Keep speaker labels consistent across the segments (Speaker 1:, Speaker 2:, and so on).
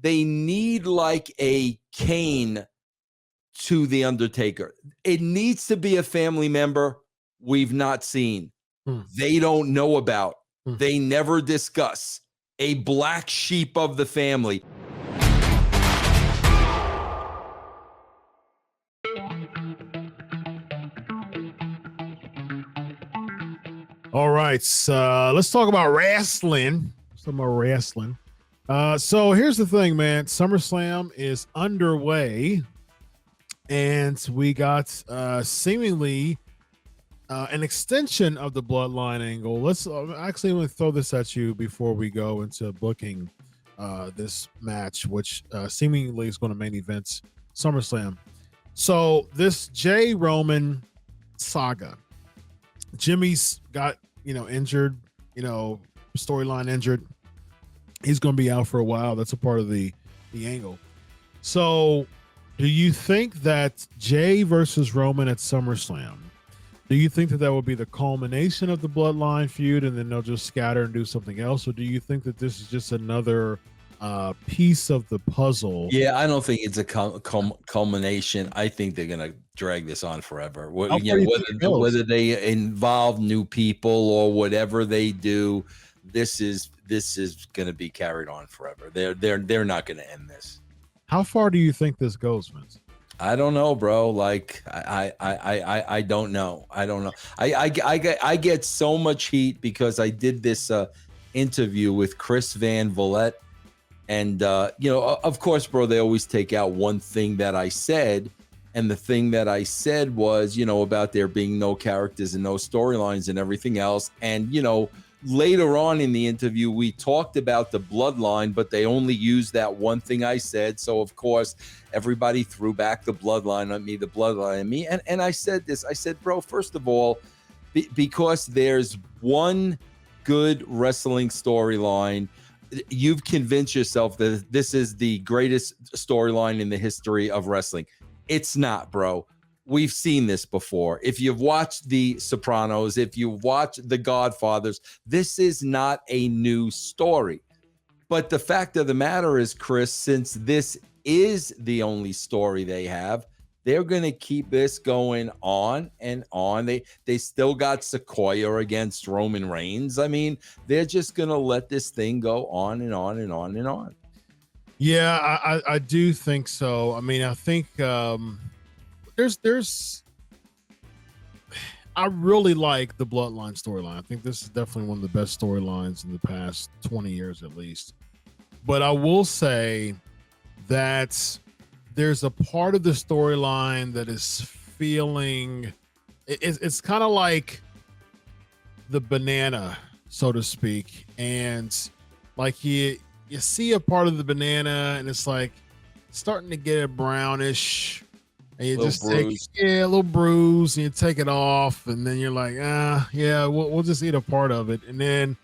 Speaker 1: they need like a Kane to the Undertaker. It needs to be a family member we've not seen. They don't know about. They never discuss. A black sheep of the family.
Speaker 2: All right, let's talk about wrestling. So here's the thing, man. SummerSlam is underway, and we got seemingly an extension of the Bloodline angle. Let's actually let me throw this at you before we go into booking this match, which seemingly is going to main event SummerSlam. So this Jay Roman saga. Jimmy's got, injured, storyline injured. He's going to be out for a while. That's a part of the angle. So do you think that Jay versus Roman at SummerSlam, do you think that will be the culmination of the Bloodline feud and then they'll just scatter and do something else? Or do you think that this is just another piece of the puzzle?
Speaker 1: Yeah, I don't think it's a culmination. I think they're going to drag this on forever. Whether they involve new people or whatever they do, this is going to be carried on forever. They're not going to end this.
Speaker 2: How far do you think this goes, Vince?
Speaker 1: I don't know, bro. Like I don't know. I get so much heat because I did this interview with Chris Van Vliet. And, of course, bro, they always take out one thing that I said. And the thing that I said was, about there being no characters and no storylines and everything else. And, later on in the interview, we talked about the Bloodline, but they only used that one thing I said. So, of course, everybody threw back the Bloodline on me. And I said this. I said, bro, first of all, because there's one good wrestling storyline, you've convinced yourself that this is the greatest storyline in the history of wrestling. It's not, bro. We've seen this before. If you've watched The Sopranos, if you've watched The Godfathers, this is not a new story. But the fact of the matter is, Chris, since this is the only story they have, they're going to keep this going on and on. They still got Sikoa against Roman Reigns. I mean, they're just going to let this thing go on and on and on and on.
Speaker 2: Yeah, I do think so. I mean, I think there's I really like the Bloodline storyline. I think this is definitely one of the best storylines in the past 20 years at least. But I will say that there's a part of the storyline that is feeling it's kind of like the banana, so to speak. And like you see a part of the banana and it's like starting to get a brownish, and you just take a little bruise and you take it off, and then you're like, yeah, we'll just eat a part of it. And then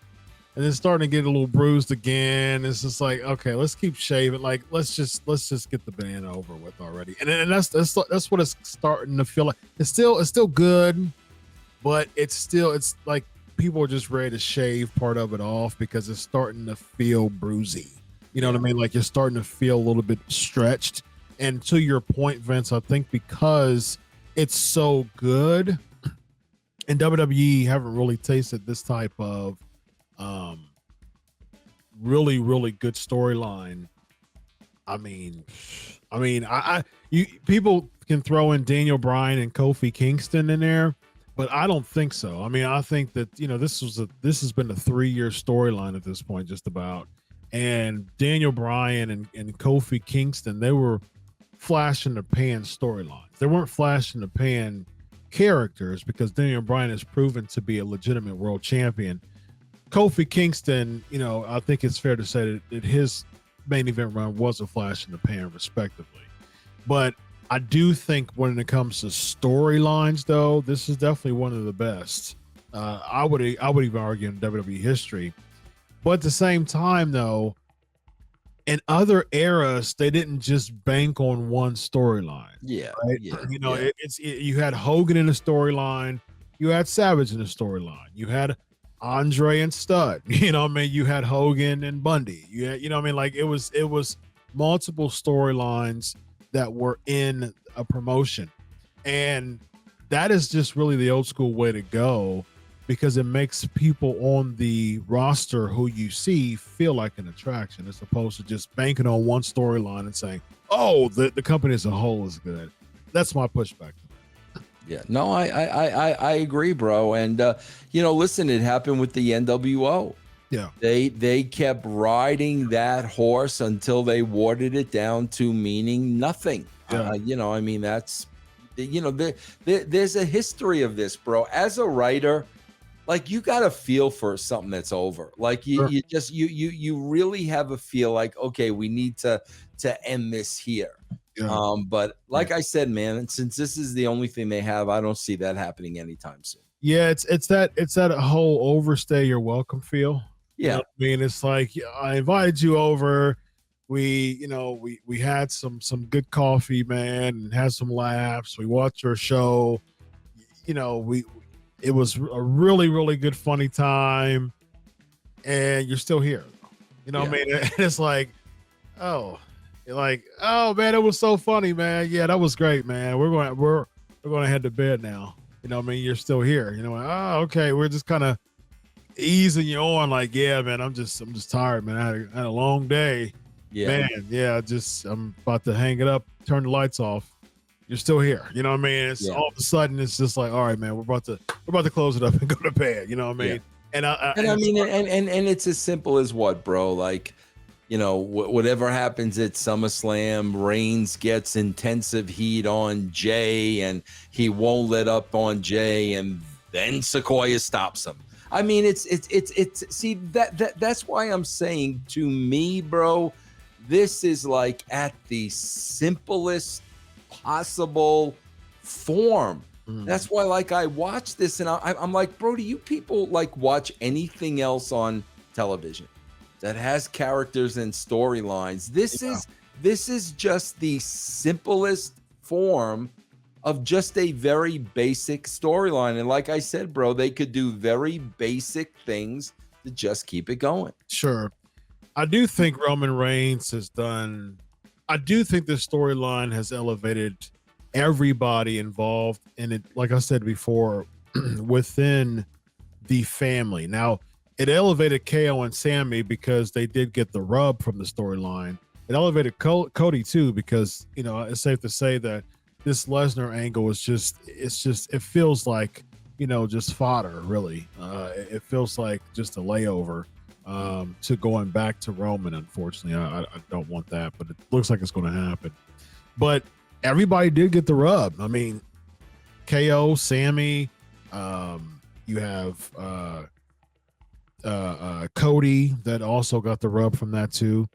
Speaker 2: starting to get a little bruised again. It's just like, okay, let's keep shaving. Like, let's just get the banana over with already. And that's what it's starting to feel like. It's still good, but it's like people are just ready to shave part of it off because it's starting to feel bruisey. You know what I mean? Like you're starting to feel a little bit stretched. And to your point, Vince, I think because it's so good, and WWE haven't really tasted this type of really, really good storyline. I mean, people can throw in Daniel Bryan and Kofi Kingston in there, but I don't think so. I mean, I think that, this has been a 3-year storyline at this point, just about. And Daniel Bryan and Kofi Kingston, they were flash in the pan storylines. They weren't flash in the pan characters because Daniel Bryan has proven to be a legitimate world champion. Kofi Kingston, I think it's fair to say that his main event run was a flash in the pan, respectively. But I do think when it comes to storylines, though, this is definitely one of the best. I would even argue in WWE history. But at the same time, though, in other eras, they didn't just bank on one storyline.
Speaker 1: Yeah,
Speaker 2: right?
Speaker 1: Yeah.
Speaker 2: You had Hogan in a storyline, you had Savage in a storyline, you had Andre and Stud. You had Hogan and Bundy. You had, like it was multiple storylines that were in a promotion. And that is just really the old school way to go, because it makes people on the roster who you see feel like an attraction, as opposed to just banking on one storyline and saying, oh, the company as a whole is good. That's my pushback.
Speaker 1: Yeah, no, I agree, bro. And listen, it happened with the NWO.
Speaker 2: Yeah,
Speaker 1: they kept riding that horse until they watered it down to meaning nothing.
Speaker 2: Yeah.
Speaker 1: I mean, that's there's a history of this, bro. As a writer, like, you got to feel for something that's over. Like, you really have a feel like, okay, we need to end this here.
Speaker 2: Yeah.
Speaker 1: But like I said, man, since this is the only thing they have, I don't see that happening anytime soon.
Speaker 2: Yeah, it's that whole overstay your welcome feel.
Speaker 1: Yeah.
Speaker 2: You know what I mean, it's like, I invited you over. We had some good coffee, man, and had some laughs. We watched your show. It was a really, really good, funny time, and you're still here. You know what I mean? It's like, oh, you're like, oh man, it was so funny, man. Yeah, that was great, man. We're going to head to bed now. You know what I mean? You're still here. You know, oh, okay. We're just kind of easing you on, like, yeah, man, I'm just tired, man. I had a long day.
Speaker 1: Yeah,
Speaker 2: man. Yeah, I'm about to hang it up, turn the lights off. You're still here. You know what I mean? It's all of a sudden, it's just like, all right, man, we're about to close it up and go to bed. You know what I mean? Yeah.
Speaker 1: And it's as simple as what, bro? Like, whatever happens at SummerSlam, Reigns gets intensive heat on Jay, and he won't let up on Jay, and then Sikoa stops him. I mean, it's see, that's why I'm saying, to me, bro, this is like at the simplest possible form. That's why, like, I watch this and I'm like, bro, do you people like watch anything else on television that has characters and storylines? This is just the simplest form of just a very basic storyline. And like I said, bro, they could do very basic things to just keep it going.
Speaker 2: Sure. I do think Roman Reigns I do think this storyline has elevated everybody involved in it. Like I said before, within the family. Now, it elevated KO and Sammy because they did get the rub from the storyline. It elevated Cody too, because, it's safe to say that this Lesnar angle is it feels like, just fodder, really. It feels like just a layover to going back to Roman. Unfortunately, I don't want that, but it looks like it's going to happen. But everybody did get the rub. I mean, KO, Sammy, you have Cody that also got the rub from that too.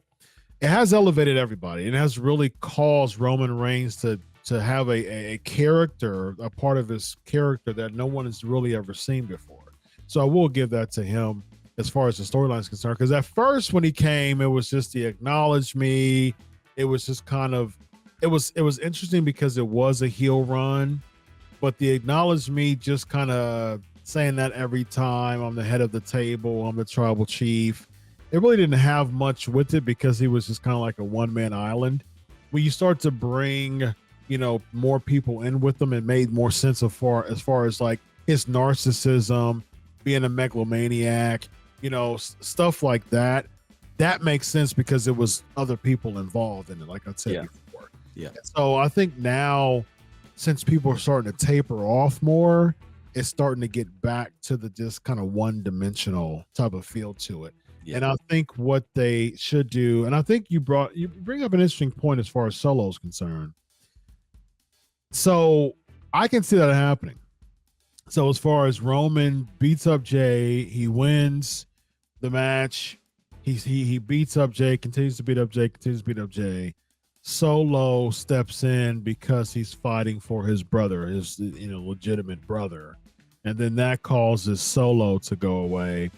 Speaker 2: It has elevated everybody. It has really caused Roman Reigns to have a character, a part of his character that no one has really ever seen before. So I will give that to him as far as the storyline is concerned. Because at first when he came, it was just the acknowledge me. It was just kind of, it was interesting because it was a heel run, but the acknowledge me just kind of saying that every time, I'm the head of the table, I'm the tribal chief. It really didn't have much with it because he was just kind of like a one-man island. When you start to bring, more people in with them, it made more sense as far as like his narcissism, being a megalomaniac, stuff like that. That makes sense because it was other people involved in it, like I said before. Yeah. So I think now, since people are starting to taper off more, it's starting to get back to the just kind of one-dimensional type of feel to it. Yeah. And I think what they should do, and I think you bring up an interesting point as far as Solo is concerned. So I can see that happening. So as far as Roman beats up Jay, he wins the match. He beats up Jay, continues to beat up Jay. Solo steps in because he's fighting for his brother, his legitimate brother, and then that causes Solo to go away.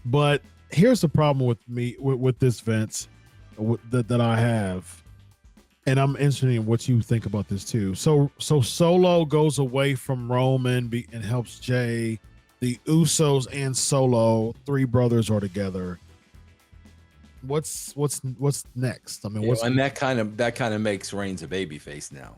Speaker 2: But here's the problem with me with this, Vince, that I have, and I'm interested in what you think about this too. So Solo goes away from Roman and helps Jay. The Usos and Solo, three brothers, are together. what's next? I mean,
Speaker 1: Yeah,
Speaker 2: what's
Speaker 1: and that kind of makes Reigns a babyface now.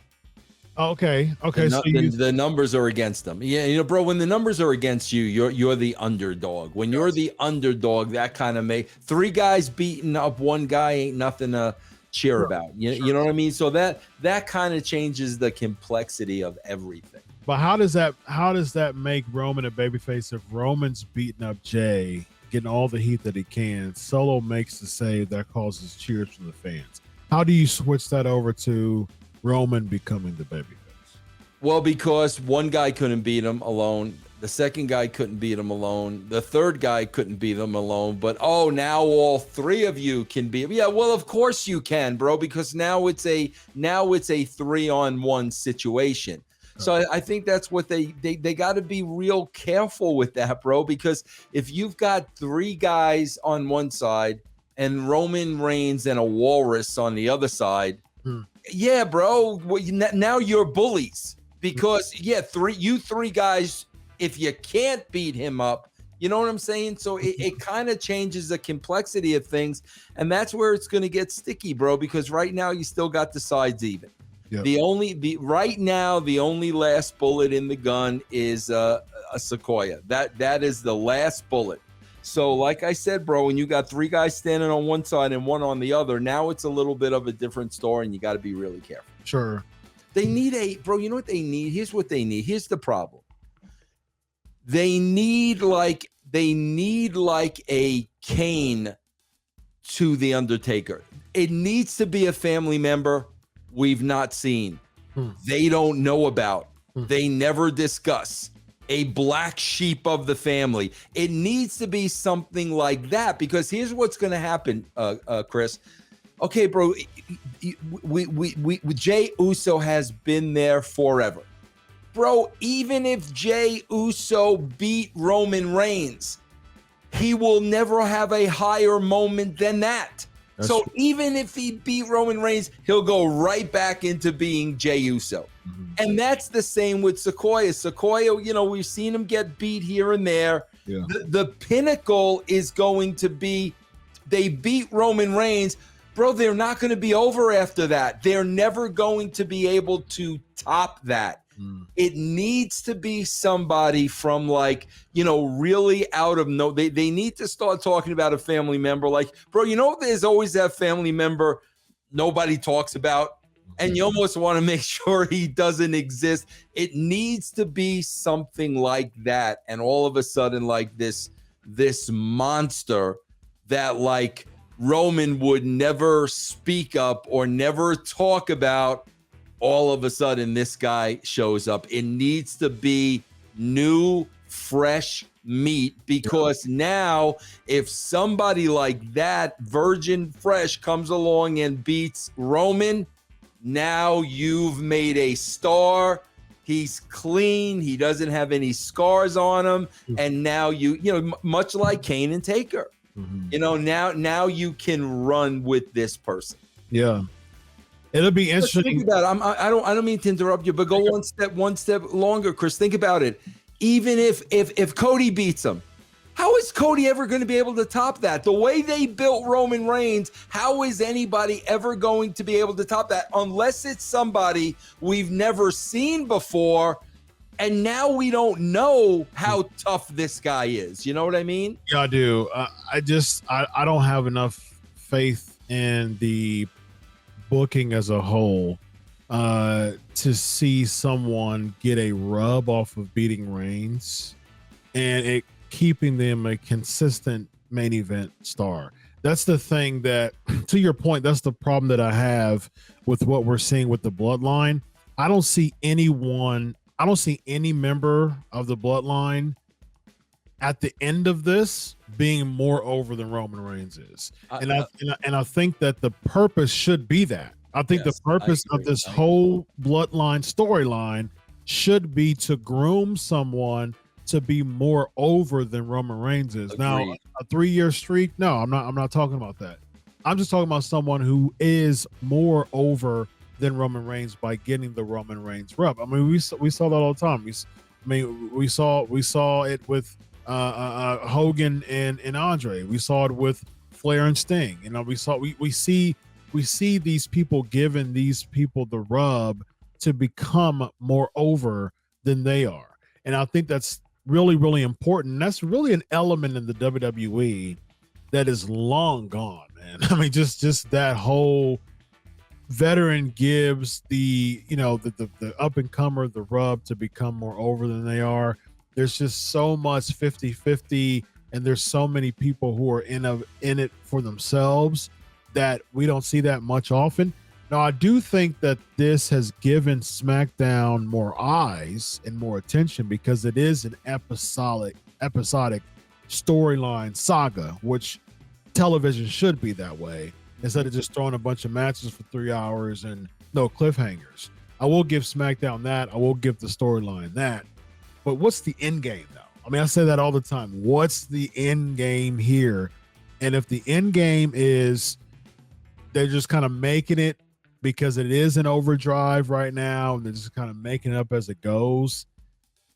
Speaker 2: okay? So
Speaker 1: The numbers are against them. Yeah, bro. When the numbers are against you, you're the underdog. When you're the underdog, that kind of make 3 guys beating up 1 guy ain't nothing to cheer about. You know what I mean? So that kind of changes the complexity of everything.
Speaker 2: But how does that make Roman a babyface if Roman's beating up Jay, getting all the heat that he can? Solo makes the save that causes cheers from the fans. How do you switch that over to Roman becoming the babyface?
Speaker 1: Well, because 1 guy couldn't beat him alone. The second guy couldn't beat him alone. The third guy couldn't beat him alone. But now all 3 of you can beat him. Yeah, well, of course you can, bro, because now it's a 3-on-1 situation. So I think that's what they got to be real careful with that, bro, because if you've got 3 guys on one side and Roman Reigns and a walrus on the other side, yeah, bro, now you're bullies because, yeah, 3 guys, if you can't beat him up, you know what I'm saying? So it kind of changes the complexity of things, and that's where it's going to get sticky, bro, because right now you still got the sides even. Yep. Right now, the only last bullet in the gun is a Sikoa. That is the last bullet. So, like I said, bro, when you got 3 guys standing on one side and 1 on the other, now it's a little bit of a different story, and you got to be really careful.
Speaker 2: Sure.
Speaker 1: They need bro. You know what they need? Here's what they need. Here's the problem. They need like a Kane to the Undertaker. It needs to be a family member we've not seen. They don't know about. They never discuss. A black sheep of the family. It needs to be something like that, because here's what's going to happen, Chris. Okay, bro, we Jey Uso has been there forever. Bro, even if Jey Uso beat Roman Reigns, he will never have a higher moment than that. So even if he beat Roman Reigns, he'll go right back into being Jey Uso. And that's the same with Sikoa. Sikoa, we've seen him get beat here and there. Yeah. The pinnacle is going to be they beat Roman Reigns. Bro, they're not going to be over after that. They're never going to be able to top that. It needs to be somebody from really out of they need to start talking about a family member. Like, bro, there's always that family member nobody talks about, and you almost want to make sure he doesn't exist. It needs to be something like that. And all of a sudden, like this monster that like Roman would never speak up or never talk about, all of a sudden this guy shows up. It needs to be new, fresh meat, because now if somebody like that, virgin fresh, comes along and beats Roman, now you've made a star. He's clean. He doesn't have any scars on him. And now much like Kane and Taker, now you can run with this person.
Speaker 2: Yeah. It'll be interesting.
Speaker 1: Think about it. I don't mean to interrupt you, but go one step longer, Chris. Think about it. Even if Cody beats him, how is Cody ever going to be able to top that? The way they built Roman Reigns, how is anybody ever going to be able to top that unless it's somebody we've never seen before? And now we don't know how tough this guy is. You know what I mean?
Speaker 2: Yeah, I do. I don't have enough faith in the booking as a whole to see someone get a rub off of beating Reigns and it keeping them a consistent main event star. That's the thing that, to your point, that's the problem that I have with what we're seeing with the Bloodline. I don't see any member of the Bloodline at the end of this being more over than Roman Reigns is. And I think that the purpose should be that. I think the purpose of this whole Bloodline storyline should be to groom someone to be more over than Roman Reigns is. Agreed. Now, a 3-year streak, no, I'm not talking about that. I'm just talking about someone who is more over than Roman Reigns by getting the Roman Reigns rub. I mean, we saw that all the time. We saw it with Hogan and Andre. We saw it with Flair and Sting. You know, we see these people giving these people the rub to become more over than they are. And I think that's really, really important. And that's really an element in the WWE that is long gone, man. I mean, just that whole veteran gives the up and comer the rub to become more over than they are. There's just so much 50-50, and there's so many people who are in it for themselves that we don't see that much often. Now, I do think that this has given SmackDown more eyes and more attention because it is an episodic storyline saga, which television should be that way, instead of just throwing a bunch of matches for 3 hours and no cliffhangers. I will give SmackDown that. I will give the storyline that. But what's the end game, though? I mean, I say that all the time. What's the end game here? And if the end game is they're just kind of making it because it is an overdrive right now, and they're just kind of making it up as it goes,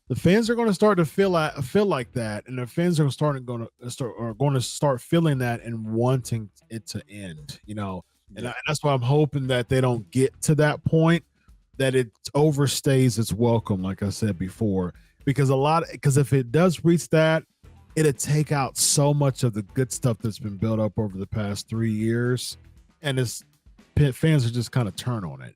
Speaker 2: the fans are going to start to feel like that, and the fans are going to start feeling that and wanting it to end, you know. And that's why I'm hoping that they don't get to that point, that it overstays its welcome, like I said before, because if it does reach that, it'll take out so much of the good stuff that's been built up over the past 3 years, and fans are just kind of turn on it.